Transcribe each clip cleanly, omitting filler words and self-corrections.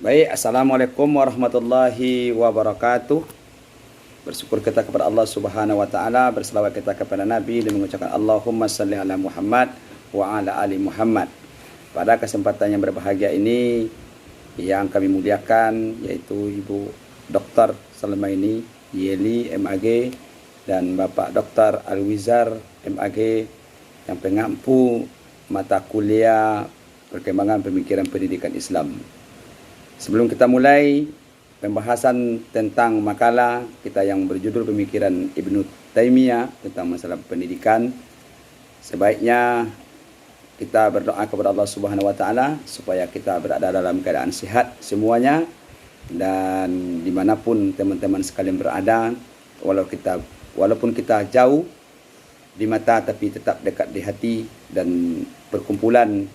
Baik, Assalamualaikum warahmatullahi wabarakatuh. Bersyukur kita kepada Allah Subhanahu wa taala, berselawat kita kepada Nabi dan mengucapkan Allahumma shalli ala Muhammad wa ala ali Muhammad. Pada kesempatan yang berbahagia ini yang kami muliakan yaitu Ibu Dr. Salmaini Yeli MAG dan Bapak Dr. Alwizar MAG yang pengampu mata kuliah perkembangan pemikiran pendidikan Islam. Sebelum kita mulai pembahasan tentang makalah kita yang berjudul pemikiran Ibnu Taimiyah tentang masalah pendidikan, sebaiknya kita berdoa kepada Allah Subhanahu wa taala supaya kita berada dalam keadaan sehat semuanya, dan dimanapun teman-teman sekalian berada, walaupun kita jauh di mata tapi tetap dekat di hati, dan perkumpulan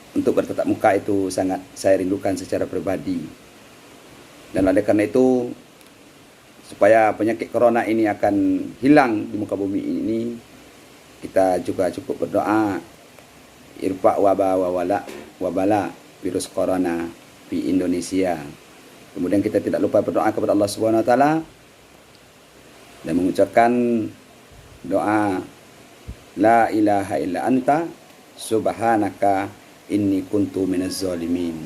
untuk bertatap muka itu sangat saya rindukan secara pribadi. Dan oleh karena itu, supaya penyakit corona ini akan hilang di muka bumi ini, kita juga cukup berdoa irfa wabala virus corona di Indonesia. Kemudian kita tidak lupa berdoa kepada Allah Subhanahu wa taala dan mengucapkan doa la ilaha illa anta subhanaka inni kuntu minaz zalimin.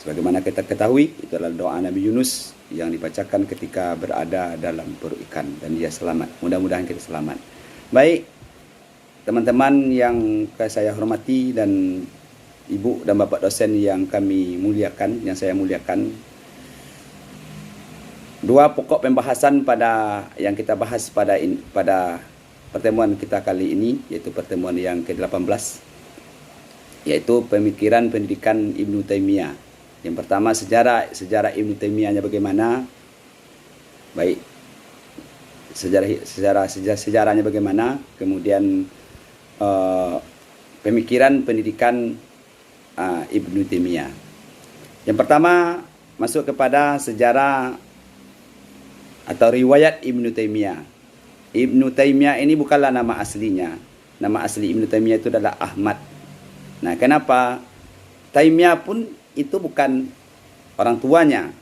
Sebagaimana kita ketahui, itu adalah doa Nabi Yunus yang dibacakan ketika berada dalam perut ikan dan dia selamat. Mudah-mudahan kita selamat. Baik, teman-teman yang saya hormati dan Ibu dan Bapak dosen yang kami muliakan, yang saya muliakan. Dua pokok pembahasan yang kita bahas pada pertemuan kita kali ini, yaitu pertemuan yang ke-18, yaitu pemikiran pendidikan Ibnu Taimiyah. Yang pertama sejarah Ibnu Taimiyahnya bagaimana, baik sejarahnya bagaimana, kemudian pemikiran pendidikan Ibnu Taimiyah. Yang pertama masuk kepada sejarah atau riwayat Ibnu Taimiyah. Ibnu Taimiyah ini bukanlah nama aslinya. Nama asli Ibnu Taimiyah itu adalah Ahmad. Nah, kenapa? Taimiyah pun itu bukan orang tuanya.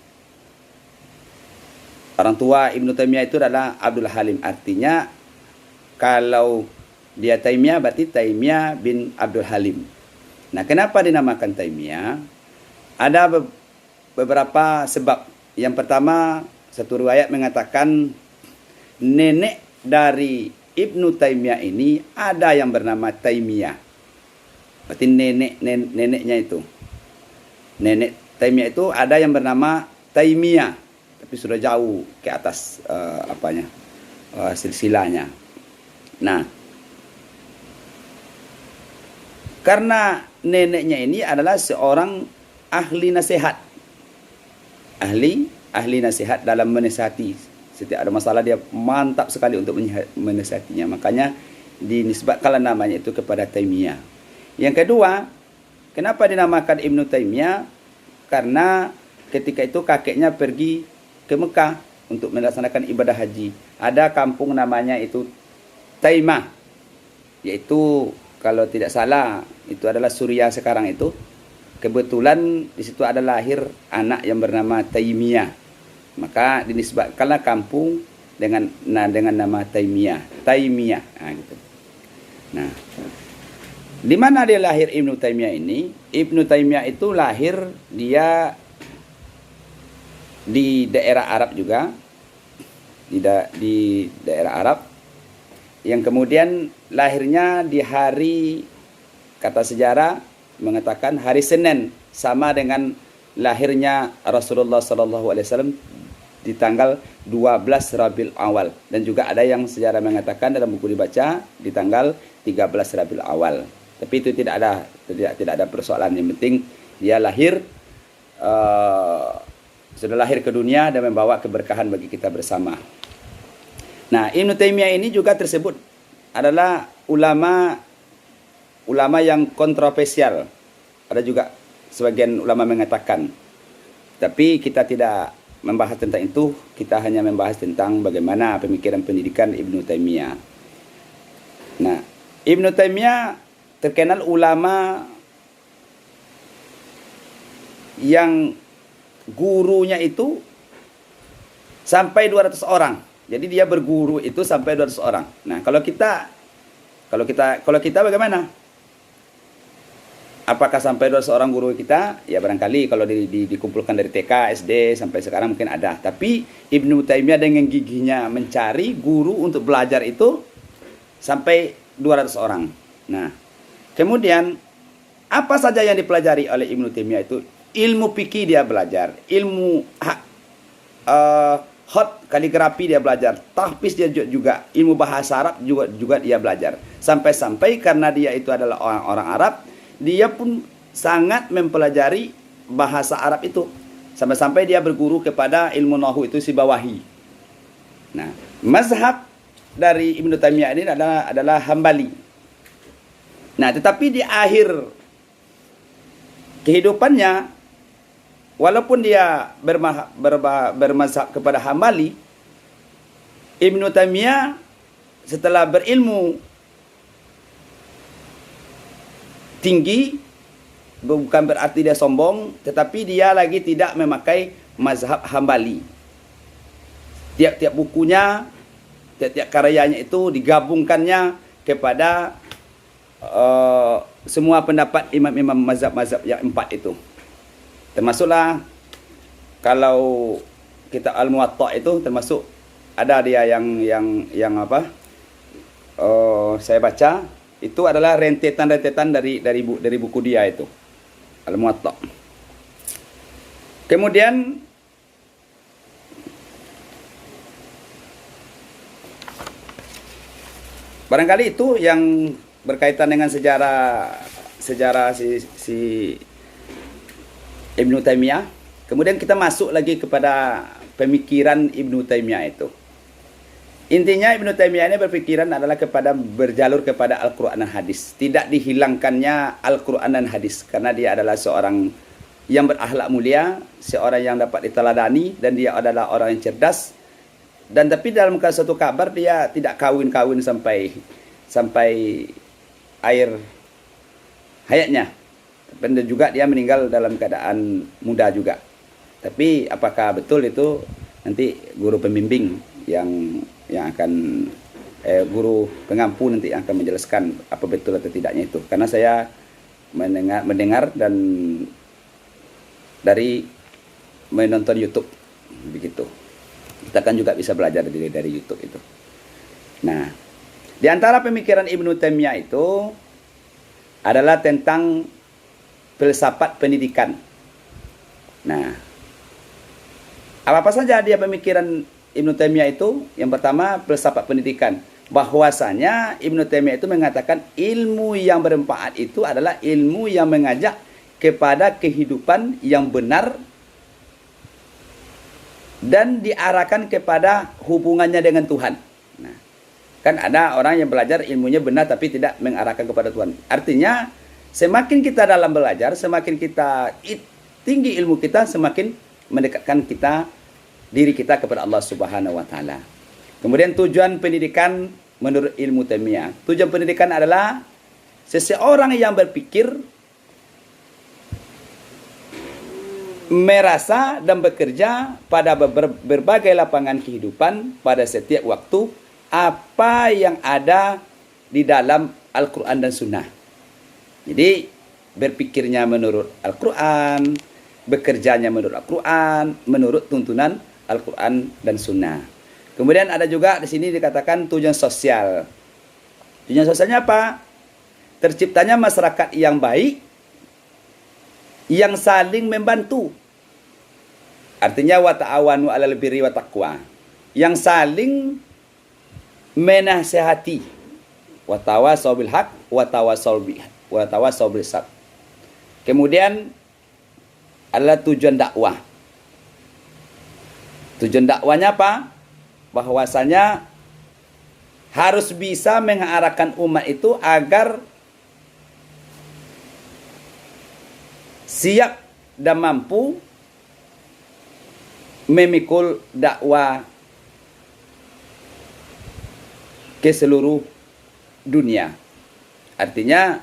Orang tua Ibnu Taimiyah itu adalah Abdul Halim. Artinya kalau dia Taimiyah berarti Taimiyah bin Abdul Halim. Nah, kenapa dinamakan Taimiyah? Ada beberapa sebab. Yang pertama, satu riwayat mengatakan nenek dari Ibnu Taimiyah ini ada yang bernama Taimiyah. Berarti neneknya itu. Nenek Taimiyah itu ada yang bernama Taimiyah, tapi sudah jauh ke atas silsilahnya. Nah, karena neneknya ini adalah seorang ahli nasihat. Ahli nasihat dalam menasihati. Setiap ada masalah dia mantap sekali untuk menasihatinya. Makanya dinisbatkanlah namanya itu kepada Taimiyah. Yang kedua, kenapa dinamakan Ibnu Taimiyah? Karena ketika itu kakeknya pergi ke Mekah untuk melaksanakan ibadah haji. Ada kampung namanya itu Taimah, yaitu kalau tidak salah itu adalah Suriah sekarang itu. Kebetulan di situ ada lahir anak yang bernama Taimiyah. Maka dinisbatkanlah kampung dengan nama Taimiyah. Nah, gitu. Nah, di mana dia lahir Ibnu Taimiyah ini? Ibnu Taimiyah itu lahir dia di daerah Arab juga, di daerah Arab, yang kemudian lahirnya di hari, kata sejarah mengatakan hari Senin, sama dengan lahirnya Rasulullah SAW di tanggal 12 Rabiul Awal, dan juga ada yang sejarah mengatakan dalam buku dibaca di tanggal 13 Rabiul Awal. Tapi itu tidak ada persoalan. Yang penting dia lahir, sudah lahir ke dunia dan membawa keberkahan bagi kita bersama. Nah, Ibnu Taimiyah ini juga tersebut adalah ulama yang kontroversial. Ada juga sebagian ulama mengatakan. Tapi kita tidak membahas tentang itu, kita hanya membahas tentang bagaimana pemikiran pendidikan Ibnu Taimiyah. Nah, Ibnu Taimiyah terkenal ulama yang gurunya itu sampai 200 orang. Jadi dia berguru itu sampai 200 orang. Nah, kalau kita bagaimana? Apakah sampai 200 orang guru kita? Ya barangkali kalau dikumpulkan dari TK, SD sampai sekarang mungkin ada. Tapi Ibnu Taimiyah dengan gigihnya mencari guru untuk belajar itu sampai 200 orang. Nah, kemudian apa saja yang dipelajari oleh Ibnu Taimiyah itu? Ilmu fikih dia belajar, ilmu hot kaligrafi dia belajar, tahfiz dia juga, ilmu bahasa Arab juga dia belajar. Sampai-sampai karena dia itu adalah orang Arab, dia pun sangat mempelajari bahasa Arab itu. Sampai-sampai dia berguru kepada ilmu nahwu itu Sibawahi. Nah, mazhab dari Ibnu Taimiyah ini adalah Hambali. Nah, tetapi di akhir kehidupannya, walaupun dia bermazhab kepada Hambali, Ibnu Taimiyah setelah berilmu tinggi, bukan berarti dia sombong, tetapi dia lagi tidak memakai mazhab Hambali. Tiap-tiap bukunya, tiap-tiap karyanya itu digabungkannya kepada semua pendapat imam-imam mazhab-mazhab yang 4 itu. Termasuklah kalau kitab Al-Muwatta itu termasuk ada dia yang apa? Saya baca itu adalah rentetan-rentetan dari buku dia itu. Al-Muwatta. Kemudian barangkali itu yang berkaitan dengan sejarah si Ibnu Taimiyah. Kemudian kita masuk lagi kepada pemikiran Ibnu Taimiyah itu. Intinya Ibnu Taimiyah ini berpikiran adalah berjalur kepada Al-Quran dan Hadis. Tidak dihilangkannya Al-Quran dan Hadis, karena dia adalah seorang yang berakhlak mulia, seorang yang dapat diteladani, dan dia adalah orang yang cerdas. Dan tapi dalam satu kabar dia tidak kawin-kawin sampai akhir hayatnya. Dan juga dia meninggal dalam keadaan muda juga. Tapi apakah betul itu nanti guru pembimbing yang akan guru pengampu nanti akan menjelaskan apa betul atau tidaknya itu. Karena saya mendengar dan dari menonton YouTube begitu. Kita kan juga bisa belajar dari YouTube itu. Nah, di antara pemikiran Ibnu Taimiyah itu adalah tentang filsafat pendidikan. Nah, apa saja dia pemikiran Ibnu Taimiyah itu? Yang pertama, filsafat pendidikan. Bahwasanya Ibnu Taimiyah itu mengatakan ilmu yang bermanfaat itu adalah ilmu yang mengajak kepada kehidupan yang benar dan diarahkan kepada hubungannya dengan Tuhan. Nah, kan ada orang yang belajar ilmunya benar tapi tidak mengarahkan kepada Tuhan. Artinya, semakin kita dalam belajar, semakin kita tinggi ilmu kita, semakin mendekatkan diri kita kepada Allah Subhanahu wa taala. Kemudian tujuan pendidikan menurut ilmu Taimiyah. Tujuan pendidikan adalah seseorang yang berpikir, merasa dan bekerja pada berbagai lapangan kehidupan pada setiap waktu apa yang ada di dalam Al-Quran dan Sunnah. Jadi berpikirnya menurut Al-Quran, bekerjanya menurut Al-Quran, menurut tuntunan Al-Quran dan Sunnah. Kemudian ada juga di sini dikatakan tujuan sosial. Tujuan sosialnya apa? Terciptanya masyarakat yang baik, yang saling membantu. Artinya wa ta'awanu 'alal birri wa taqwa. Yang saling menasihati. Wa tawasau bil haq wa tawasau bil sabr. Kemudian adalah tujuan dakwah. Tujuan dakwanya apa? Bahwasanya harus bisa mengarahkan umat itu agar siap dan mampu memikul dakwah ke seluruh dunia. Artinya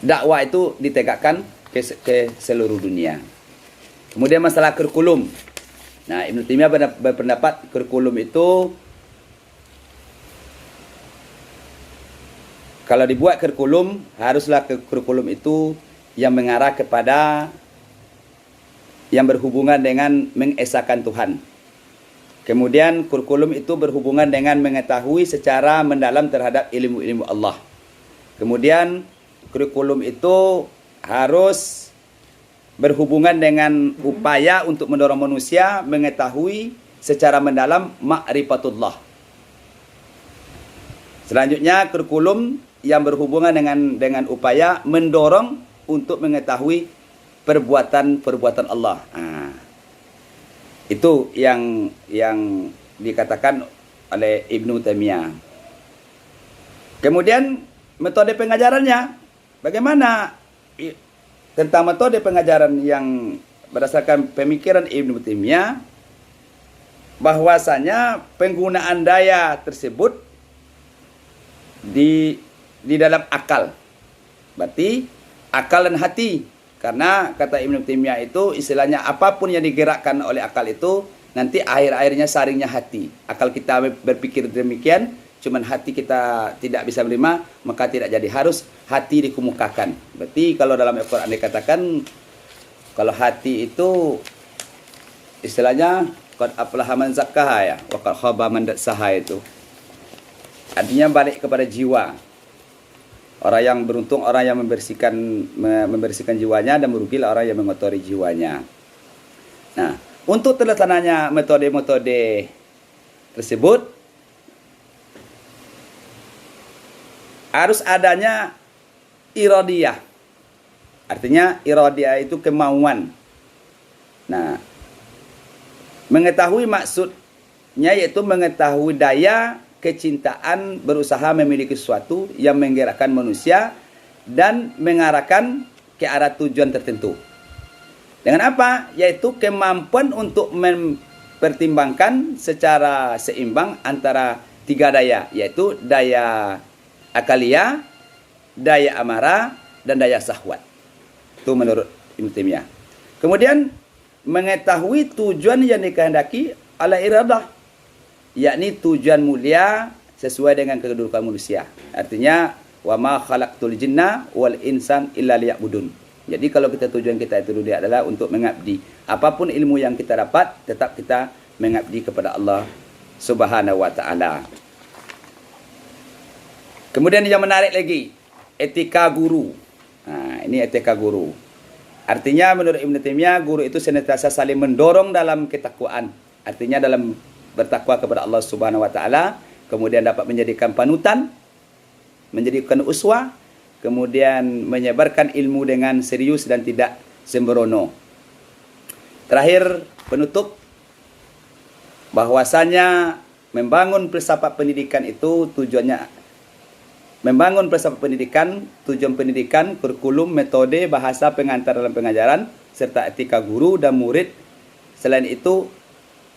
dakwah itu ditegakkan ke seluruh dunia. Kemudian masalah kurikulum. Nah, Ibnu Taimiyah berpendapat kurikulum itu kalau dibuat kurikulum, haruslah kurikulum itu yang mengarah kepada yang berhubungan dengan mengesahkan Tuhan. Kemudian kurikulum itu berhubungan dengan mengetahui secara mendalam terhadap ilmu-ilmu Allah. Kemudian kurikulum itu harus berhubungan dengan upaya untuk mendorong manusia mengetahui secara mendalam ma'rifatullah. Selanjutnya kurikulum yang berhubungan dengan upaya mendorong untuk mengetahui perbuatan Allah. Itu yang dikatakan oleh Ibnu Taimiyah. Kemudian metode pengajarannya, bagaimana tentang metode pengajaran yang berdasarkan pemikiran Ibnu Taimiyah, bahwasanya penggunaan daya tersebut di dalam akal, berarti akal dan hati. Karena kata Ibnu Taimiyah itu istilahnya apapun yang digerakkan oleh akal itu nanti akhir-akhirnya saringnya hati. Akal kita berpikir demikian, cuman hati kita tidak bisa menerima, maka tidak jadi, harus hati dikemukakan. Berarti kalau dalam Al-Quran dikatakan kalau hati itu istilahnya qad aflaha man zakkaha ya wa qad khaba man dassaha, itu artinya balik kepada jiwa. Orang yang beruntung orang yang membersihkan jiwanya, dan merugilah orang yang mengotori jiwanya. Nah, untuk terlaksananya metode-metode tersebut harus adanya iradiyah. Artinya iradiyah itu kemauan. Nah, mengetahui maksudnya yaitu mengetahui daya kecintaan berusaha memiliki sesuatu yang menggerakkan manusia dan mengarahkan ke arah tujuan tertentu. Dengan apa? Yaitu kemampuan untuk mempertimbangkan secara seimbang antara tiga daya, yaitu daya akaliyah, daya amarah, dan daya syahwat. Itu menurut Ibnu Taimiyah. Kemudian mengetahui tujuan yang dikehendaki ala iradah, yakni tujuan mulia sesuai dengan kedudukan manusia. Artinya wa ma khalaqtul jinna wal insan illa liya'budun. Jadi kalau tujuan kita itu dunia adalah untuk mengabdi. Apapun ilmu yang kita dapat, tetap kita mengabdi kepada Allah Subhanahu wa taala. Kemudian yang menarik lagi, etika guru. Nah, ini etika guru. Artinya menurut Ibnu Taimiyah, guru itu senantiasa saling mendorong dalam ketakwaan. Artinya dalam bertakwa kepada Allah Subhanahu wa taala, kemudian dapat menjadikan panutan, menjadikan uswah, kemudian menyebarkan ilmu dengan serius dan tidak sembrono. Terakhir, penutup, bahwasanya membangun filsafat pendidikan itu tujuannya membangun filsafat pendidikan, tujuan pendidikan, kurikulum, metode, bahasa pengantar dalam pengajaran, serta etika guru dan murid. Selain itu,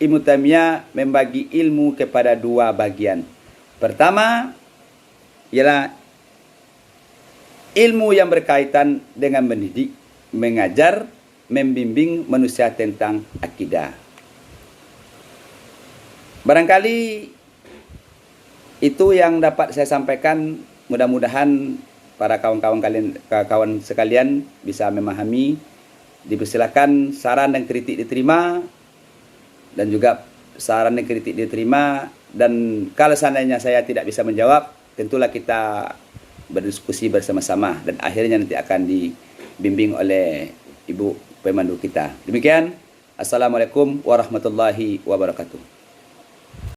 Ibnu Taimiyah membagi ilmu kepada dua bagian. Pertama ialah ilmu yang berkaitan dengan mendidik, mengajar, membimbing manusia tentang akidah. Barangkali itu yang dapat saya sampaikan. Mudah-mudahan para kawan sekalian bisa memahami. Dipersilakan saran dan kritik diterima, dan juga saran dan kritik diterima, dan kalau seandainya saya tidak bisa menjawab, tentulah kita berdiskusi bersama-sama dan akhirnya nanti akan dibimbing oleh ibu pemandu kita. Demikian, assalamualaikum warahmatullahi wabarakatuh.